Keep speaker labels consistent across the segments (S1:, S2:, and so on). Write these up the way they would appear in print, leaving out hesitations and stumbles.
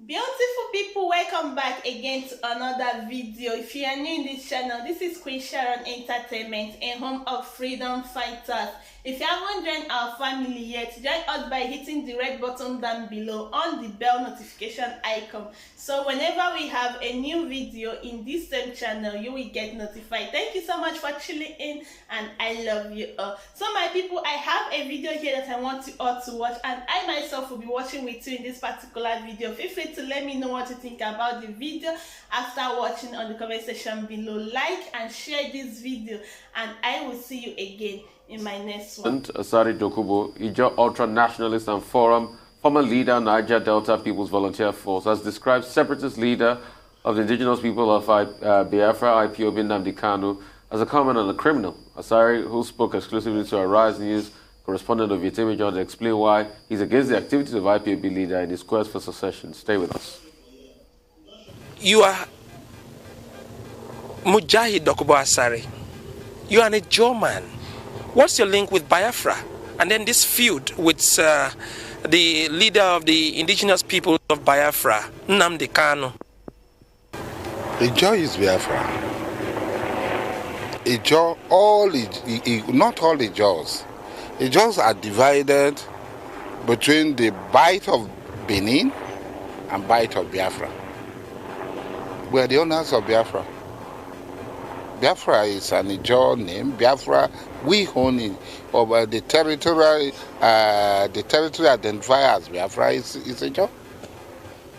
S1: Beautiful people, welcome back again to another video. If you are new in this channel, this is Queen Sharon Entertainment, a home of freedom fighters. If you haven't joined our family yet, join us by hitting the red button down below on the bell notification icon. So whenever we have a new video in this same channel, you will get notified. Thank you so much for tuning in, and I love you all. So my people, I have a video here that I want you all to watch, and I myself will be watching with you in this particular video. Feel free to let me know what you think about the video after watching on the comment section below. Like and share this video, and I will see you again in my next one.
S2: ASARI DOKUBO, Ijaw ultra-nationalist and forum, former leader Niger Delta People's Volunteer Force, has described separatist leader of the indigenous people of Biafra, IPOB NNAMDI KANU, as a common and a criminal. ASARI, who spoke exclusively to Arise News, correspondent of Yetimi John, explained why he's against the activities of IPOB leader in his quest for secession. Stay with us.
S3: You are Mujahid DOKUBO ASARI. You are a German. What's your link with Biafra? And then this feud with the leader of the indigenous people of Biafra, NNAMDI KANU.
S4: The joy is Biafra. Not all the jaws. The jaws are divided between the bite of Benin and bite of Biafra. We are the owners of Biafra. Biafra is an Ijaw name. Biafra, we own it. The territory identifier as Biafra is Ijaw.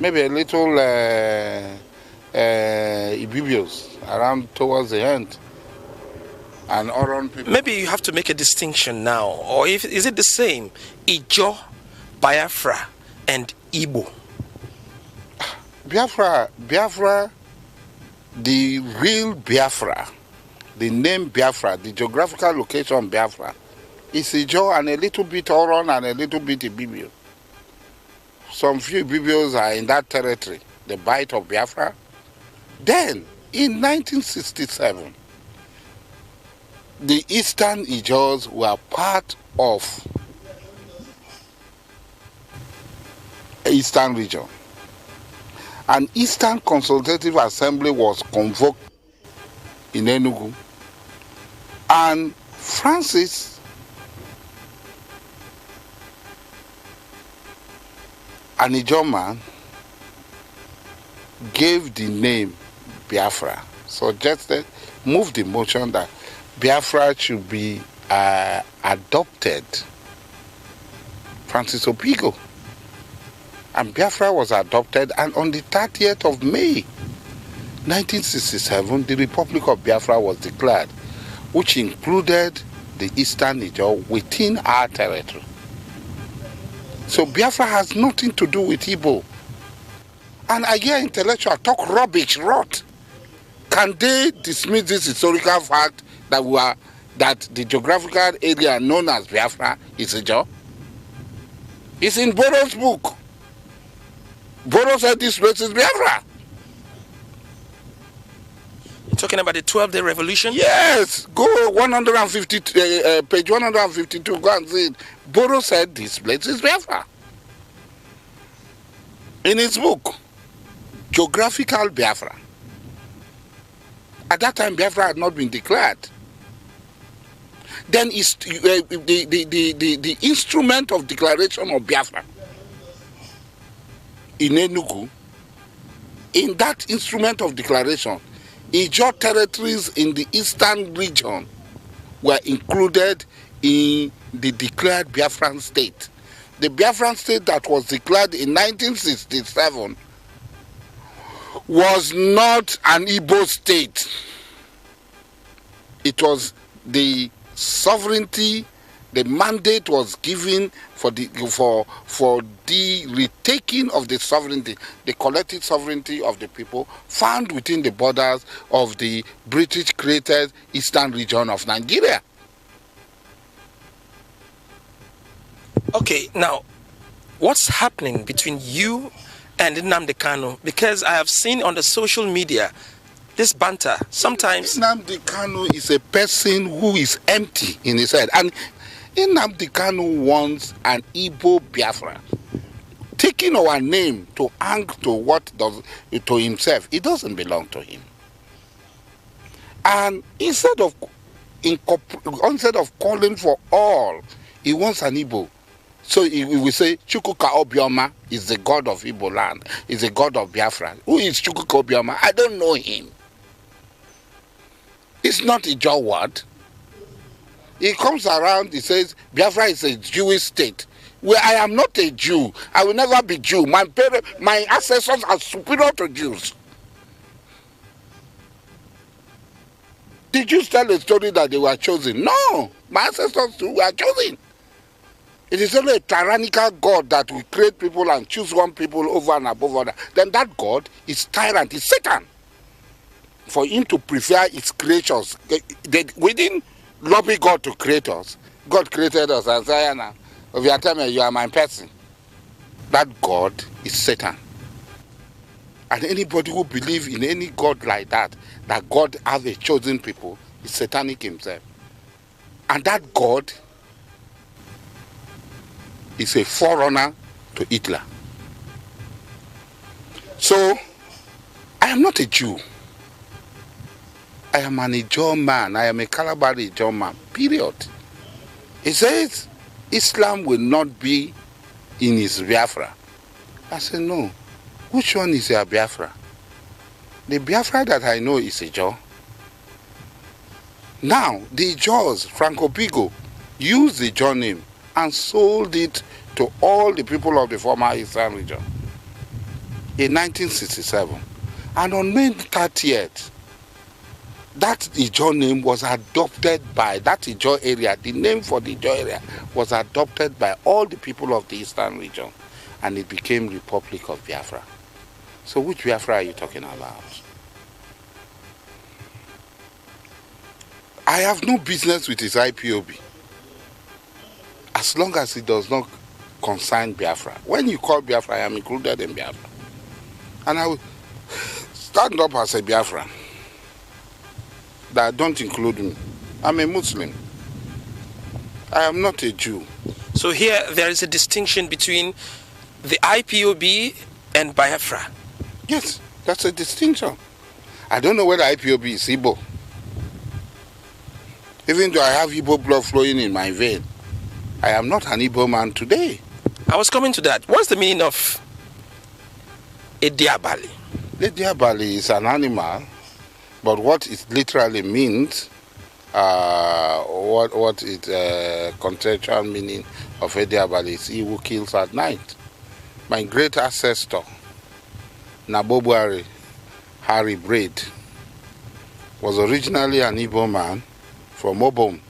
S4: Maybe a little Ibibios around towards the end. And Oron people.
S3: Maybe you have to make a distinction now, or is it the same? Ijaw, Biafra, and Igbo.
S4: Biafra, the real Biafra, the name Biafra, the geographical location Biafra, is Ijaw and a little bit Oron and a little bit Ibibio. Some few Ibibios are in that territory, the bite of Biafra. Then, in 1967, the Eastern Ijaws were part of Eastern region. An Eastern Consultative Assembly was convoked in Enugu, and Francis, an Ijaw man, gave the name Biafra, suggested, moved the motion that Biafra should be adopted. Francis Opigo. And Biafra was adopted, and on the 30th of May, 1967, the Republic of Biafra was declared, which included the Eastern Ijaw within our territory. So Biafra has nothing to do with Igbo. And I hear intellectuals talk rubbish, rot. Can they dismiss this historical fact that the geographical area known as Biafra is Ijaw? It's in Boro's book. Boro said this place is Biafra.
S3: You're talking about the 12-day revolution?
S4: Yes, go page 152, go and see it. Boro said this place is Biafra. In his book, Geographical Biafra. At that time, Biafra had not been declared. Then the instrument of declaration of Biafra in Enugu, in that instrument of declaration, Ijaw territories in the eastern region were included in the declared Biafran state. The Biafran state that was declared in 1967 was not an Igbo state. It was the sovereignty. The mandate was given for the retaking of the sovereignty, the collective sovereignty of the people found within the borders of the British-created eastern region of Nigeria.
S3: Okay, now, what's happening between you and NNAMDI KANU? Because I have seen on the social media this banter. Sometimes
S4: NNAMDI KANU is a person who is empty in his head, and NNAMDI KANU wants an Igbo Biafra. taking our name to hang to what does to himself. It doesn't belong to him. And instead of calling for all, he wants an Igbo. So he will say, Chukwuka Obioma is the god of Igbo land, is the god of Biafra. Who is Chukwuka Obioma? I don't know him. It's not a Jaw word. He comes around, he says, Biafra is a Jewish state. Well, I am not a Jew. I will never be Jew. My ancestors are superior to Jews. The Jews tell a story that they were chosen. No, my ancestors too were chosen. It is only a tyrannical God that will create people and choose one people over and above other. Then that God is tyrant, is Satan. For him to prefer his creatures, we didn't lobby God to create us. God created us and said, "Now, if you are telling me you are my person," that God is Satan. And anybody who believes in any God like that God has a chosen people, is satanic himself. And that God is a forerunner to Hitler. So, I am not a Jew. I am an Ijaw man. I am a Calabar Ijaw man. Period. He says Islam will not be in his Biafra. I said, no. Which one is your Biafra? The Biafra that I know is Ijaw. Now, the Ijaws, Franco Pigo, used the Ijaw name and sold it to all the people of the former Eastern region in 1967. And on May 30th, that Ijaw name was adopted by that Ijaw area. The name for the Ijaw area was adopted by all the people of the Eastern region, and it became Republic of Biafra. So which Biafra are you talking about? I have no business with his IPOB as long as it does not concern Biafra. When you call Biafra, I am included in Biafra. And I will stand up as a Biafran. That don't include me. I'm a Muslim. I am not a Jew.
S3: So here there is a distinction between the IPOB and Biafra.
S4: Yes, that's a distinction. I don't know whether IPOB is Igbo. Even though I have Igbo blood flowing in my vein, I am not an Igbo man today.
S3: I was coming to that. What's the meaning of a diabali?
S4: The diabali is an animal, but what it literally means, what it contextual meaning of a diabali is he who kills at night. My great ancestor, Nabobuari Harry Braid, was originally an Igbo man from Obom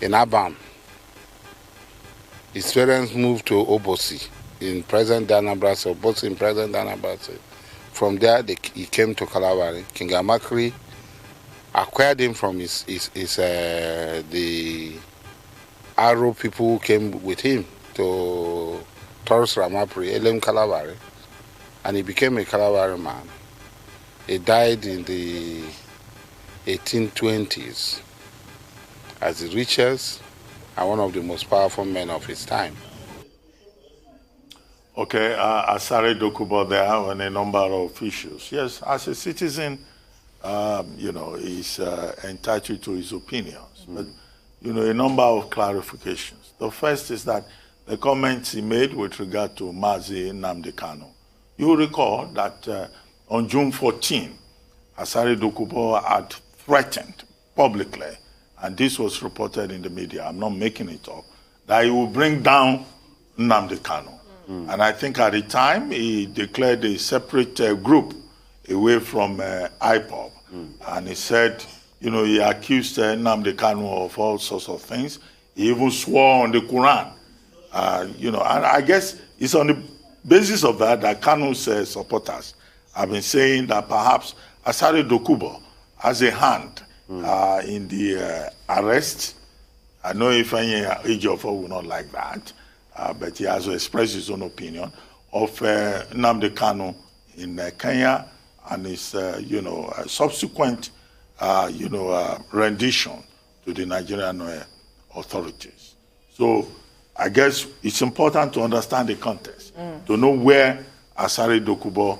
S4: in Abam. His parents moved to Obosi in present Anambra, so Obosi in present Anambra. From there, he came to Kalabari. King Amakri acquired him from the Aro people who came with him to Taurus Ramapri, Elem Kalabari, and he became a Kalabari man. He died in the 1820s as the richest and one of the most powerful men of his time.
S5: Okay, ASARI DOKUBO there and a number of issues. Yes, as a citizen, you know, he's entitled to his opinions. But, you know, a number of clarifications. The first is that the comments he made with regard to Mazi NNAMDI KANU. You recall that on June 14, ASARI DOKUBO had threatened publicly, and this was reported in the media, I'm not making it up, that he will bring down NNAMDI KANU. And I think at the time, he declared a separate group away from IPOB. And he said, you know, he accused NNAMDI KANU of all sorts of things. He even swore on the Quran. You know, and I guess it's on the basis of that that KANU's supporters have been saying that perhaps ASARI DOKUBO has a hand in the arrest. I know if any Ejiofor will not like that. But he has expressed his own opinion of NNAMDI KANU in Kenya and his, you know, subsequent, you know, rendition to the Nigerian authorities. So I guess it's important to understand the context, to know where ASARI DOKUBO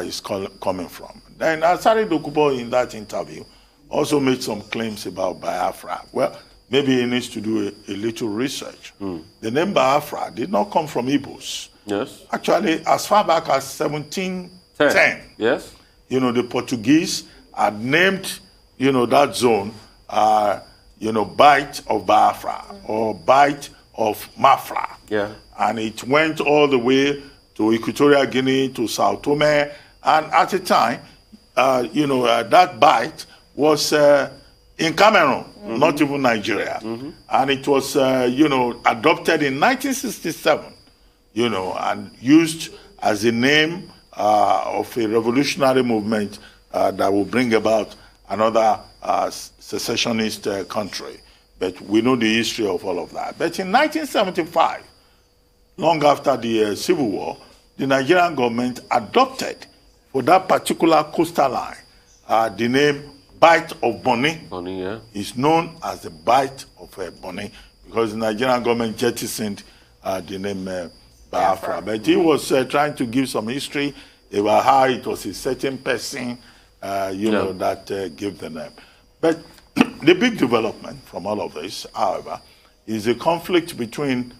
S5: is coming from. Then ASARI DOKUBO in that interview also made some claims about Biafra. Well, maybe he needs to do a little research. The name Biafra did not come from Igbos.
S2: Yes.
S5: Actually, as far back as 1710,
S2: yes,
S5: you know, the Portuguese had named, you know, that zone, you know, Bight of Biafra or Bight of Mafra.
S2: Yeah.
S5: And it went all the way to Equatorial Guinea, to Sao Tome. And at the time, you know, that Bight was in Cameroon, not even Nigeria. And it was, you know, adopted in 1967, you know, and used as a name of a revolutionary movement that will bring about another secessionist country. But we know the history of all of that. But in 1975, long after the Civil War, the Nigerian government adopted for that particular coastal line the name Bight of Bonny.
S2: Bonny, yeah.
S5: Is known as the Bight of Bonny because the Nigerian government jettisoned the name Biafra. But he was trying to give some history about how it was a certain person, you know, that gave the name. But the big development from all of this, however, is a conflict between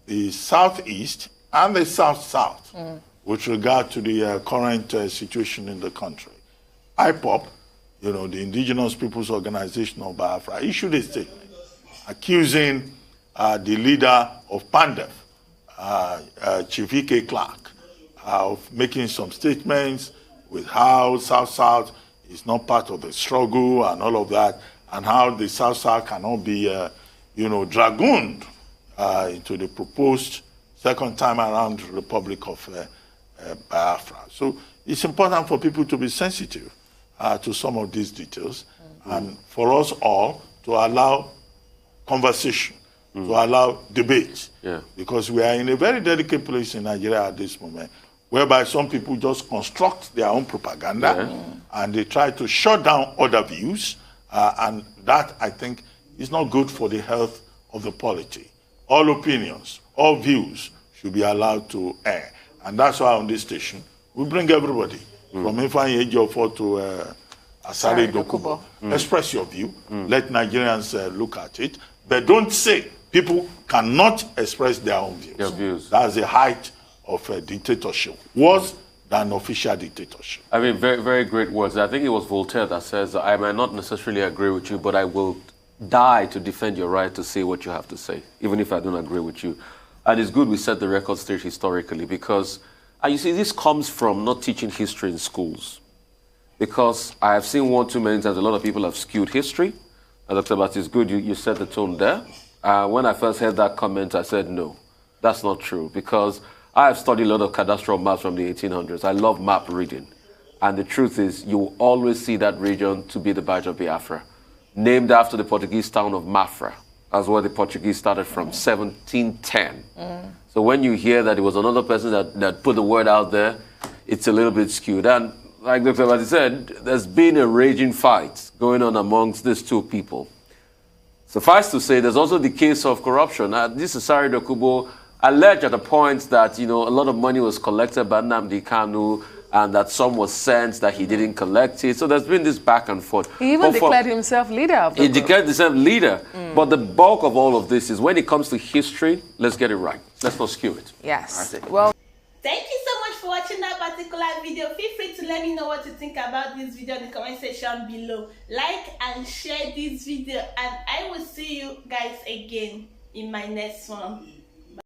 S5: the Southeast and the South-South with regard to the current situation in the country. IPOP, you know, the Indigenous Peoples Organization of Biafra, issued a statement accusing the leader of PANDEF, Chief E.K. Clark, of making some statements with how South-South is not part of the struggle and all of that, and how the South-South cannot be, you know, dragooned into the proposed second time around Republic of Biafra. So it's important for people to be sensitive to some of these details, and for us all to allow conversation, to allow debate, because we are in a very delicate place in Nigeria at this moment, whereby some people just construct their own propaganda and they try to shut down other views, and that, I think, is not good for the health of the polity. All opinions, all views should be allowed to air. And that's why on this station, we bring everybody, from Ifeanyi Ejiofor to ASARI DOKUBO. Express your view. Let Nigerians look at it. But don't say people cannot express their own views. That's the height of dictatorship. Worse than official dictatorship.
S2: I mean, very, very great words. I think it was Voltaire that says, I might not necessarily agree with you, but I will die to defend your right to say what you have to say, even if I don't agree with you. And it's good we set the record straight historically, because, and you see, this comes from not teaching history in schools. Because I have seen one too many times, a lot of people have skewed history. And Dr. Bat, it's good you set the tone there. When I first heard that comment, I said, no, that's not true. Because I have studied a lot of cadastral maps from the 1800s. I love map reading. And the truth is, you will always see that region to be the Bight of Biafra, named after the Portuguese town of Mafra. That's where the Portuguese started from, 1710. So when you hear that it was another person that put the word out there, it's a little bit skewed. And like Dr. Bati said, there's been a raging fight going on amongst these two people. Suffice to say, there's also the case of corruption. This ASARI DOKUBO alleged at a point that, you know, a lot of money was collected by NNAMDI KANU, and that some was sent that he didn't collect it. So there's been this back and forth.
S6: He even declared himself leader of the group.
S2: He declared himself leader. But the bulk of all of this is when it comes to history, let's get it right. Let's not skew it.
S6: Yes. Well,
S1: thank you so much for watching that particular video. Feel free to let me know what you think about this video in the comment section below. Like and share this video, and I will see you guys again in my next one.